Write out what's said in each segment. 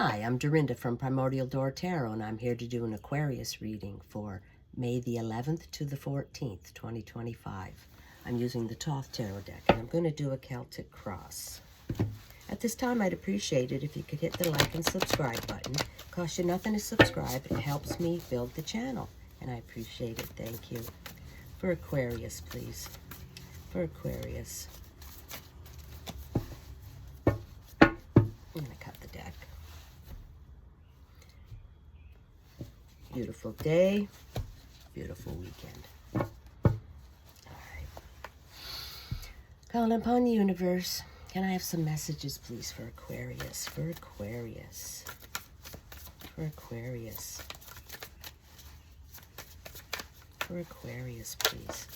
Hi, I'm Dorinda from PrimordialDor Tarot, and I'm here to do an Aquarius reading for May the 11th to the 14th, 2025. I'm using the Thoth Tarot deck, and I'm going to do a Celtic cross. At this time, I'd appreciate it if you could hit the like and subscribe button. It costs you nothing to subscribe. It helps me build the channel, and I appreciate it. Thank you. For Aquarius, please. For Aquarius. I'm going to cut the deck. Beautiful day, beautiful weekend. All right. Calling upon the universe. Can I have some messages, please, for Aquarius? For Aquarius. For Aquarius. For Aquarius, please.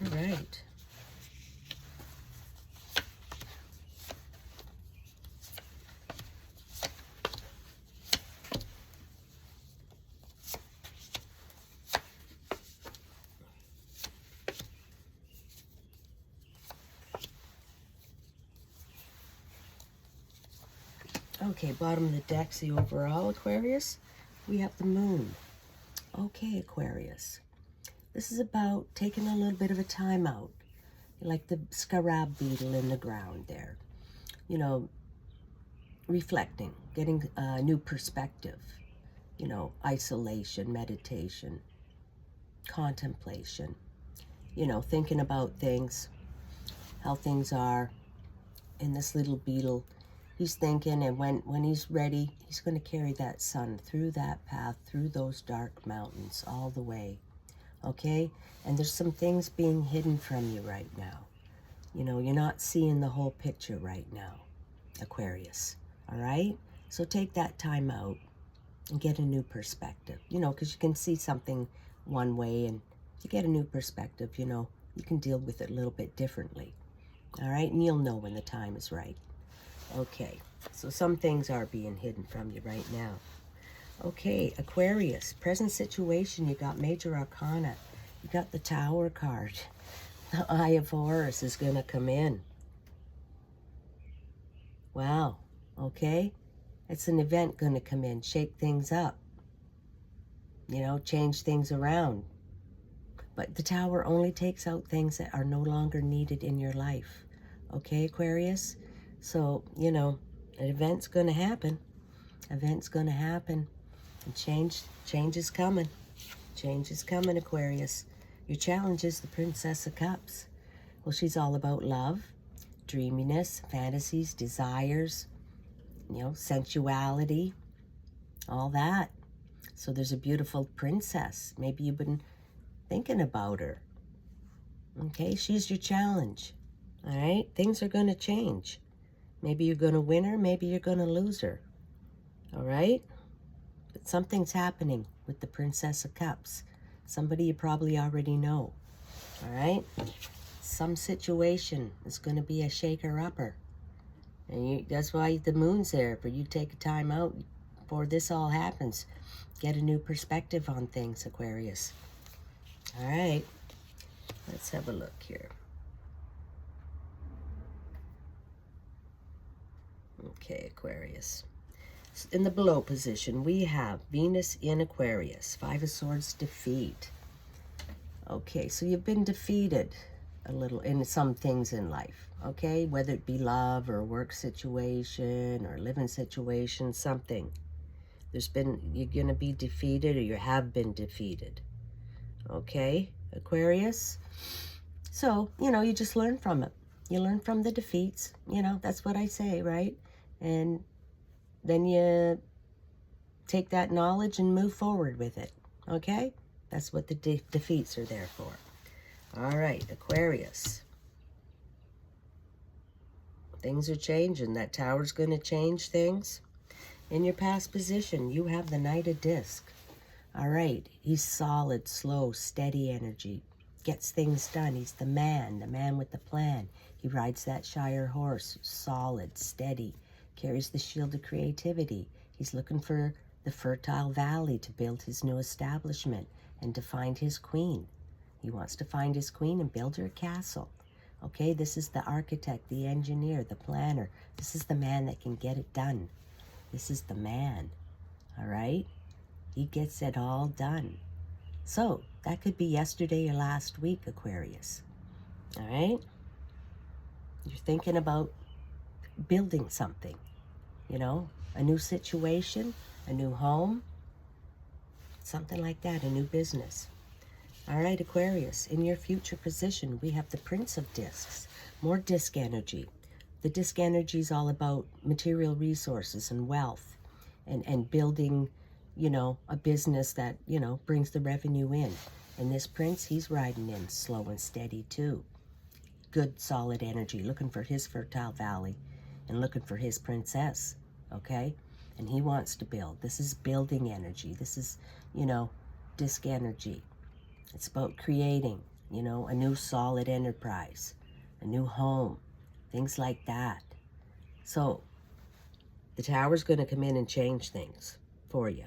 All right. Okay, bottom of the deck, the overall Aquarius, we have the moon. Okay, Aquarius. This is about taking a little bit of a time out. Like the scarab beetle in the ground there. You know, reflecting, getting a new perspective. You know, isolation, meditation, contemplation. You know, thinking about things, how things are. And this little beetle, he's thinking, and when he's ready, he's going to carry that sun through that path, through those dark mountains, all the way. Okay? And there's some things being hidden from you right now. You know, you're not seeing the whole picture right now, Aquarius. All right? So take that time out and get a new perspective. You know, because you can see something one way, and if you get a new perspective, you know, you can deal with it a little bit differently. All right? And you'll know when the time is right. Okay, so some things are being hidden from you right now. Okay, Aquarius, present situation, you got Major Arcana. You got the Tower card. The Eye of Horus is going to come in. Wow, okay. It's an event going to come in, shake things up. You know, change things around. But the Tower only takes out things that are no longer needed in your life. Okay, Aquarius? So, you know, an event's going to happen. Event's going to happen. And change is coming. Change is coming, Aquarius. Your challenge is the Princess of Cups. Well, she's all about love, dreaminess, fantasies, desires, you know, sensuality, all that. So there's a beautiful princess. Maybe you've been thinking about her. Okay, she's your challenge. All right, things are going to change. Maybe you're going to win her, maybe you're going to lose her. All right? But something's happening with the Princess of Cups. Somebody you probably already know. All right? Some situation is going to be a shaker-upper. And that's why the moon's there, for you to take a time out before this all happens. Get a new perspective on things, Aquarius. All right. Let's have a look here. Okay, Aquarius. In the below position, we have Venus in Aquarius. Five of Swords, defeat. Okay, so you've been defeated a little in some things in life, okay? Whether it be love or work situation or living situation, something. You're going to be defeated, or you have been defeated. Okay, Aquarius? So, you know, you just learn from it. You learn from the defeats. You know, that's what I say, right? And then you take that knowledge and move forward with it, okay? That's what the defeats are there for. All right, Aquarius. Things are changing. That Tower's going to change things. In your past position, you have the Knight of Disc. All right, he's solid, slow, steady energy. Gets things done. He's the man with the plan. He rides that Shire horse, solid, steady. Carries the shield of creativity. He's looking for the fertile valley to build his new establishment and to find his queen. He wants to find his queen and build her a castle. Okay, this is the architect, the engineer, the planner. This is the man that can get it done. This is the man, all right? He gets it all done. So that could be yesterday or last week, Aquarius, all right? You're thinking about building something, you know, a new situation, a new home, something like that, a new business. All right, Aquarius, in your future position, we have the Prince of Discs, more disc energy. The disc energy is all about material resources and wealth and building, you know, a business that, you know, brings the revenue in. And this Prince, he's riding in slow and steady too. Good, solid energy, looking for his fertile valley and looking for his princess, okay? And he wants to build. This is building energy. This is, you know, disc energy. It's about creating, you know, a new solid enterprise, a new home, things like that. So the Tower's going to come in and change things for you.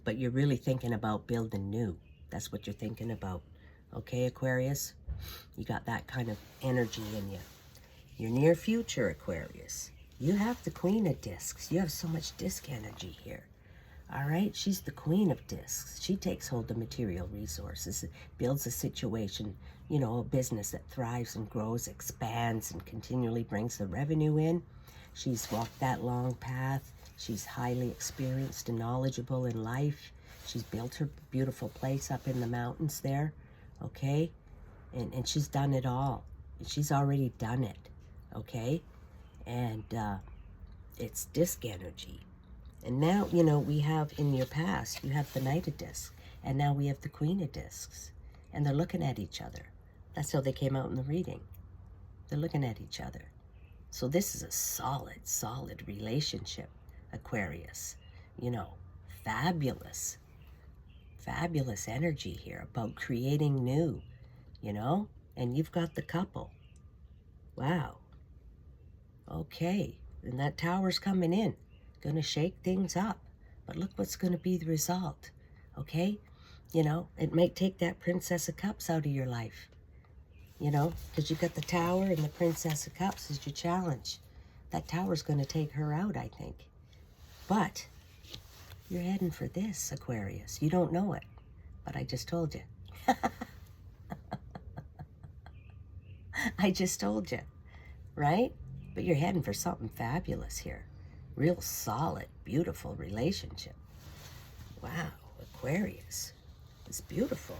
But you're really thinking about building new. That's what you're thinking about. Okay, Aquarius? You got that kind of energy in you. Your near future, Aquarius. You have the Queen of Discs. You have so much disc energy here. All right, she's the Queen of Discs. She takes hold of material resources, builds a situation, you know, a business that thrives and grows, expands, and continually brings the revenue in. She's walked that long path. She's highly experienced and knowledgeable in life. She's built her beautiful place up in the mountains there, okay? And she's done it all. She's already done it, okay? And it's disc energy. And now, you know, we have in your past, you have the Knight of Discs, and now we have the Queen of Discs. And they're looking at each other. That's how they came out in the reading. They're looking at each other. So this is a solid, solid relationship, Aquarius. You know, fabulous. Fabulous energy here about creating new, you know? And you've got the couple. Wow. Okay. And that Tower's coming in. Gonna shake things up, but look what's gonna be the result, okay? You know, it might take that Princess of Cups out of your life, you know, because you got the Tower and the Princess of Cups as your challenge. That Tower's gonna take her out, I think. But you're heading for this, Aquarius. You don't know it, but I just told you. I just told you, right? But you're heading for something fabulous here. Real solid, beautiful relationship. Wow, Aquarius. It's beautiful.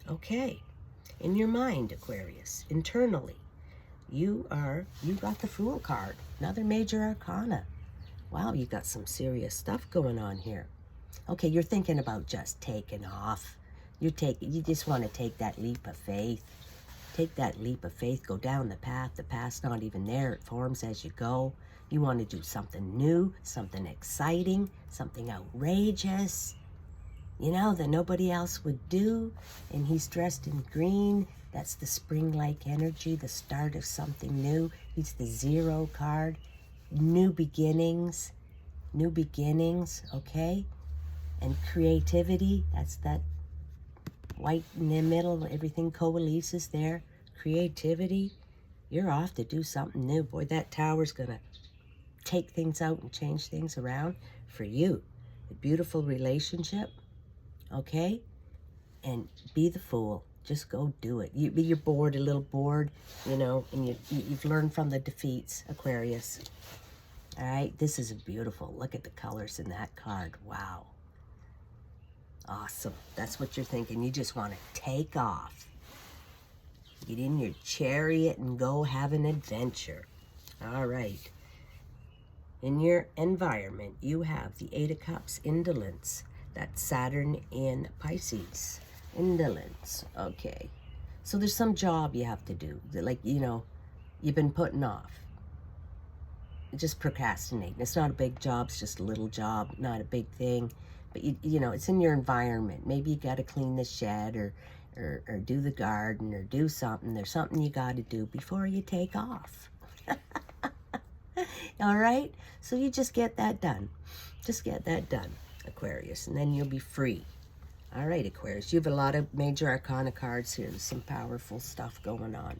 Okay. In your mind, Aquarius, internally, you got the Fool card. Another major arcana. Wow, you got some serious stuff going on here. Okay, you're thinking about just taking off. You just want to take that leap of faith. Take that leap of faith, go down the path. The path's not even there. It forms as you go. You want to do something new, something exciting, something outrageous, you know, that nobody else would do. And he's dressed in green. That's the spring-like energy, the start of something new. He's the 0 card. New beginnings, okay? And creativity, that's that white in the middle, everything coalesces there. Creativity, you're off to do something new. Boy, that Tower's gonna take things out and change things around for you. A beautiful relationship, okay? And be the Fool. Just go do it. You're bored, a little bored, you know, and you've learned from the defeats, Aquarius. All right, this is beautiful. Look at the colors in that card. Wow. Awesome. That's what you're thinking. You just want to take off. Get in your chariot and go have an adventure. All right. In your environment, you have the 8 of Cups, indolence. That's Saturn in Pisces. Indolence. Okay. So there's some job you have to do. Like, you know, you've been putting off. Just procrastinating. It's not a big job. It's just a little job. Not a big thing. But, you know, it's in your environment. Maybe you got to clean the shed or do the garden or do something. There's something you got to do before you take off. All right? So you just get that done. Just get that done, Aquarius, and then you'll be free. All right, Aquarius, you have a lot of major arcana cards here. There's some powerful stuff going on.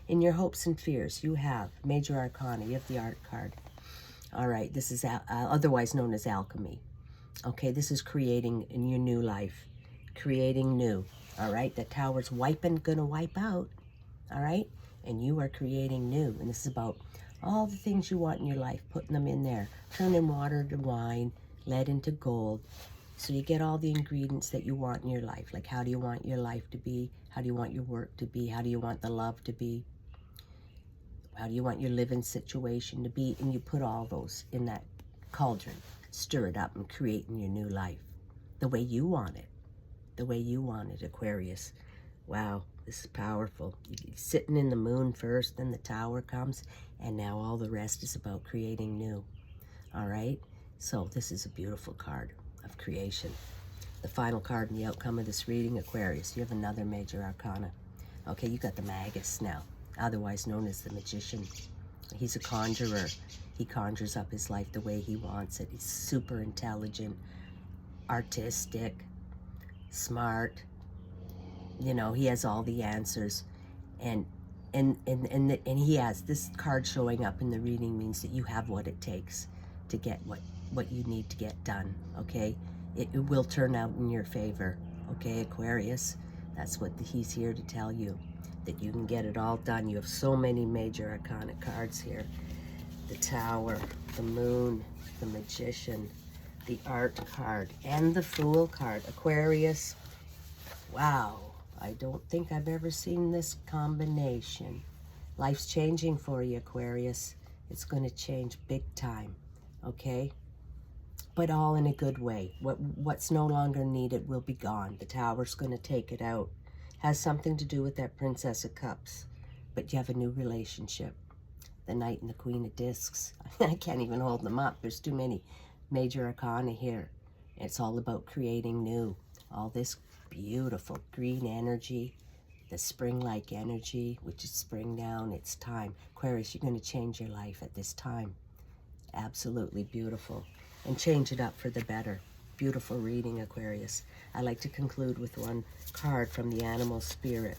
In your hopes and fears, you have major arcana. You have the art card. All right, this is otherwise known as alchemy. Okay, this is creating in your new life. Creating new. All right, the tower's gonna wipe out. All right, and you are creating new. And this is about all the things you want in your life, putting them in there. Turning water to wine, lead into gold. So you get all the ingredients that you want in your life. Like, how do you want your life to be? How do you want your work to be? How do you want the love to be? How do you want your living situation to be? And you put all those in that cauldron. Stir it up and create in your new life. The way you want it. The way you want it, Aquarius. Wow, this is powerful. You're sitting in the moon first, then the tower comes, and now all the rest is about creating new. All right? So this is a beautiful card of creation. The final card in the outcome of this reading, Aquarius, you have another major arcana. Okay, you got the Magus now, otherwise known as the Magician. He's a conjurer. He conjures up his life the way he wants it. He's super intelligent, artistic, smart. You know, he has all the answers. And he has this card showing up in the reading means that you have what it takes to get what you need to get done, okay? It will turn out in your favor, okay, Aquarius? That's what he's here to tell you, that you can get it all done. You have so many major arcana cards here. The Tower, the Moon, the Magician, the Art card, and the Fool card. Aquarius, wow, I don't think I've ever seen this combination. Life's changing for you, Aquarius. It's going to change big time, okay? But all in a good way. What's no longer needed will be gone. The Tower's going to take it out. Has something to do with that Princess of Cups. But you have a new relationship. The Knight and the Queen of Discs. I can't even hold them up. There's too many major arcana here. It's all about creating new. All this beautiful green energy, the spring-like energy, which is spring now, and it's time. Aquarius, you're going to change your life at this time. Absolutely beautiful. And change it up for the better. Beautiful reading, Aquarius. I like to conclude with one card from the Animal Spirit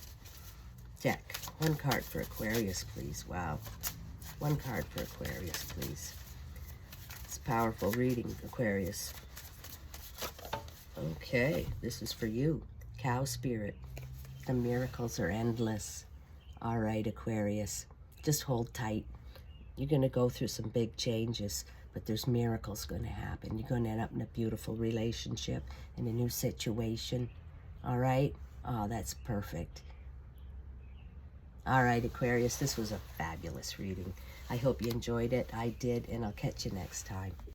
deck. One card for Aquarius, please. Wow. One card for Aquarius, please. It's powerful reading, Aquarius. Okay, this is for you. Cow Spirit. The miracles are endless. All right, Aquarius. Just hold tight. You're going to go through some big changes, but there's miracles going to happen. You're going to end up in a beautiful relationship, in a new situation. All right? Oh, that's perfect. All right, Aquarius, this was a fabulous reading. I hope you enjoyed it. I did, and I'll catch you next time.